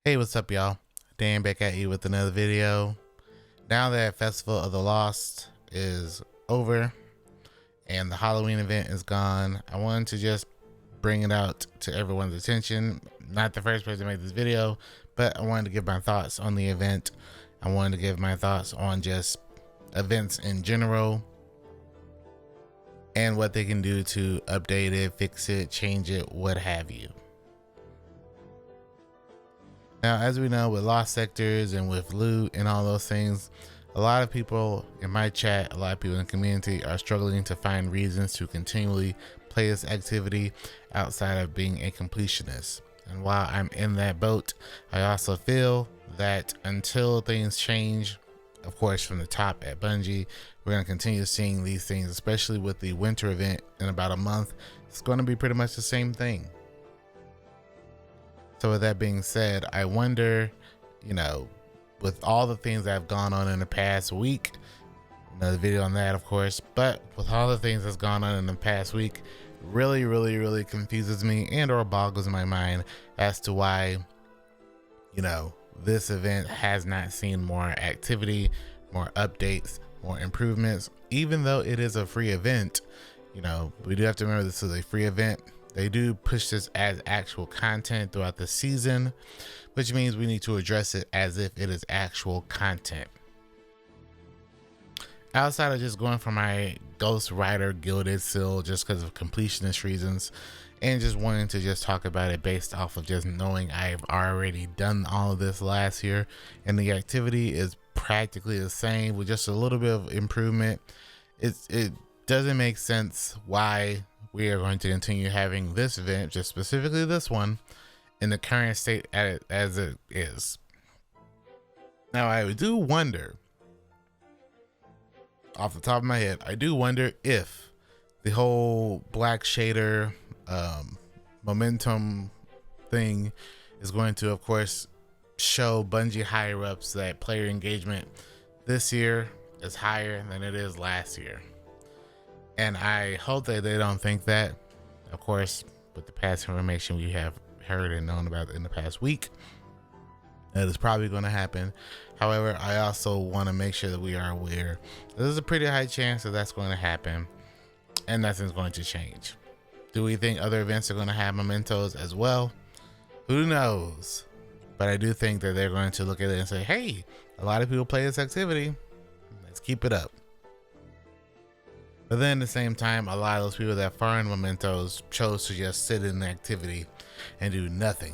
Hey, what's up, y'all? Dan back at you with another video. Now that Festival of the Lost is over and the Halloween event is gone, I wanted to just bring it out to everyone's attention. Not the first person to make this video, but I wanted to give my thoughts on the event. I wanted to give my thoughts on just events in general and what they can do to update it, fix it, change it, what have you. Now, as we know, with lost sectors and with loot and all those things, a lot of people in my chat, a lot of people in the community are struggling to find reasons to continually play this activity outside of being a completionist. And while I'm in that boat, I also feel that until things change, of course, from the top at Bungie, we're going to continue seeing these things, especially with the winter event in about a month. It's going to be pretty much the same thing. So with that being said, I wonder, with all the things that have gone on in the past week, another video on that, of course, but with all the things that's gone on in the past week, really confuses me and or boggles my mind as to why, this event has not seen more activity, more updates, more improvements, even though it is a free event. We do have to remember this is a free event. They do push this as actual content throughout the season, which means we need to address it as if it is actual content. Outside of just going for my Ghost Rider Gilded Seal just because of completionist reasons and just wanting to just talk about it based off of just knowing I've already done all of this last year and the activity is practically the same with just a little bit of improvement. It doesn't make sense why we are going to continue having this event, just specifically this one, in the current state as it is. Now, I do wonder, off the top of my head, I do wonder if the whole black shader momentum thing is going to, of course, show Bungie higher ups that player engagement this year is higher than it is last year. And I hope that they don't think that. Of course, with the past information we have heard and known about in the past week, that is probably going to happen. However, I also want to make sure that we are aware there's a pretty high chance that that's going to happen and nothing's going to change. Do we think other events are going to have mementos as well? Who knows? But I do think that they're going to look at it and say, hey, a lot of people play this activity. Let's keep it up. But then at the same time, a lot of those people that farm mementos chose to just sit in the activity and do nothing.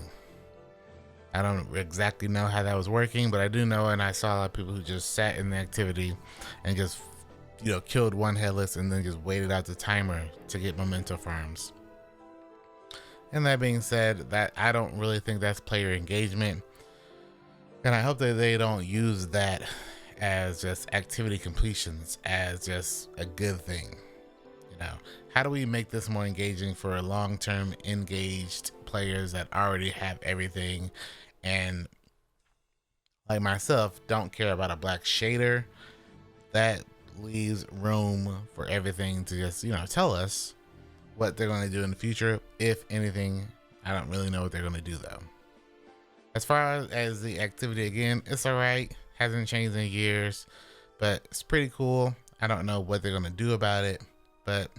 I don't exactly know how that was working, but I do know, and I saw a lot of people who just sat in the activity and just, killed one headless and then just waited out the timer to get memento farms. And that being said, that I don't really think that's player engagement. And I hope that they don't use that as just activity completions as just a good thing. How do we make this more engaging for long-term engaged players that already have everything and, like myself, don't care about a black shader? That leaves room for everything to just tell us what they're going to do in the future, if anything. I don't really know what they're going to do though. As far as the activity, again, it's all right. Hasn't changed in years, but it's pretty cool. I don't know what they're going to do about it, but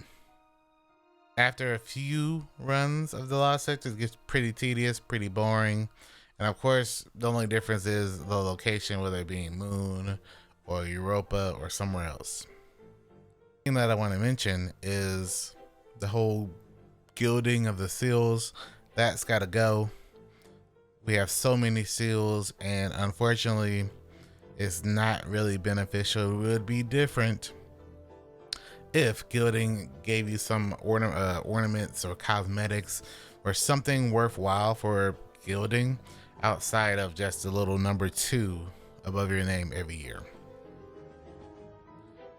after a few runs of the Lost Sectors, it gets pretty tedious, pretty boring. And of course, the only difference is the location, whether it be Moon or Europa or somewhere else. The thing that I want to mention is the whole gilding of the seals. That's got to go. We have so many seals, and unfortunately, it's not really beneficial. It would be different if gilding gave you some ornaments or cosmetics or something worthwhile for gilding outside of just a little number 2 above your name every year.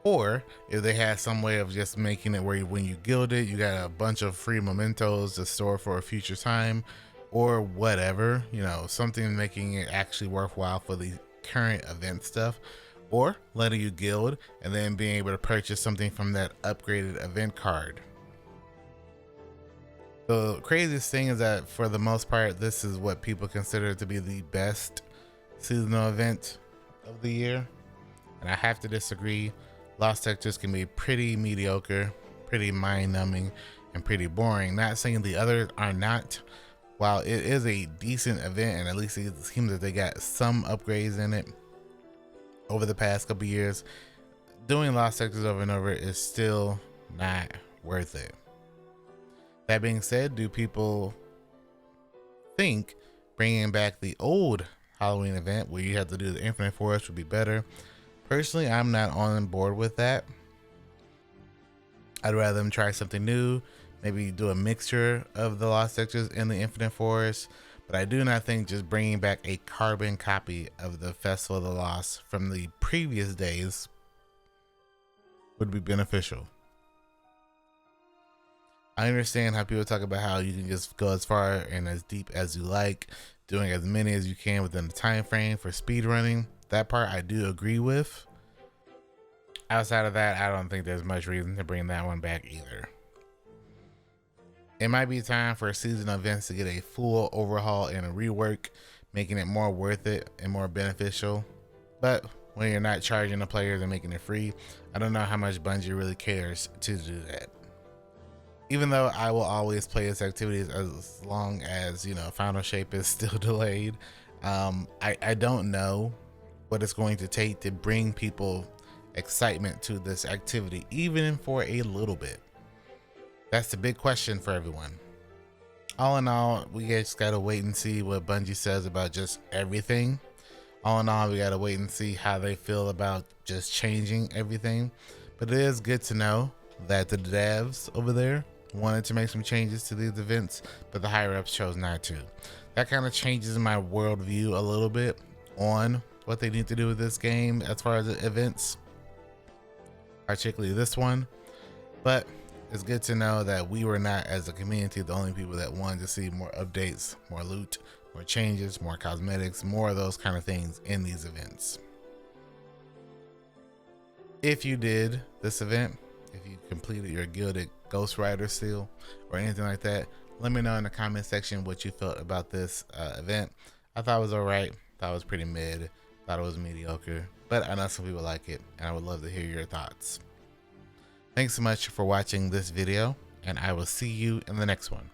Or if they had some way of just making it where when you gild it, you got a bunch of free mementos to store for a future time or whatever, something making it actually worthwhile for the current event stuff, or letting you guild and then being able to purchase something from that upgraded event card. The craziest thing is that for the most part, this is what people consider to be the best seasonal event of the year. And I have to disagree. Lost Sectors can be pretty mediocre, pretty mind-numbing, and pretty boring. Not saying the others are not. While it is a decent event, and at least it seems that they got some upgrades in it over the past couple years, doing Lost Sectors over and over is still not worth it. That being said, do people think bringing back the old Halloween event where you have to do the Infinite Forest would be better? Personally, I'm not on board with that. I'd rather them try something new, maybe do a mixture of the Lost Sectors and the Infinite Forest, but I do not think just bringing back a carbon copy of the Festival of the Lost from the previous days would be beneficial. I understand how people talk about how you can just go as far and as deep as you like, doing as many as you can within the time frame for speed running. That part I do agree with. Outside of that, I don't think there's much reason to bring that one back either. It might be time for seasonal events to get a full overhaul and a rework, making it more worth it and more beneficial. But when you're not charging the players and making it free, I don't know how much Bungie really cares to do that. Even though I will always play its activities as long as, Final Shape is still delayed, I don't know what it's going to take to bring people excitement to this activity, even for a little bit. That's the big question for everyone. All in all, we just gotta wait and see what Bungie says about just everything. All in all, we gotta wait and see how they feel about just changing everything. But it is good to know that the devs over there wanted to make some changes to these events, but the higher ups chose not to. That kind of changes my worldview a little bit on what they need to do with this game as far as the events, particularly this one. But it's good to know that we were not, as a community, the only people that wanted to see more updates, more loot, more changes, more cosmetics, more of those kind of things in these events. If you did this event, if you completed your Gilded Ghost Rider seal or anything like that, let me know in the comment section what you felt about this event. I thought it was alright, thought it was pretty mid, thought it was mediocre, but I know some people like it, and I would love to hear your thoughts. Thanks so much for watching this video, and I will see you in the next one.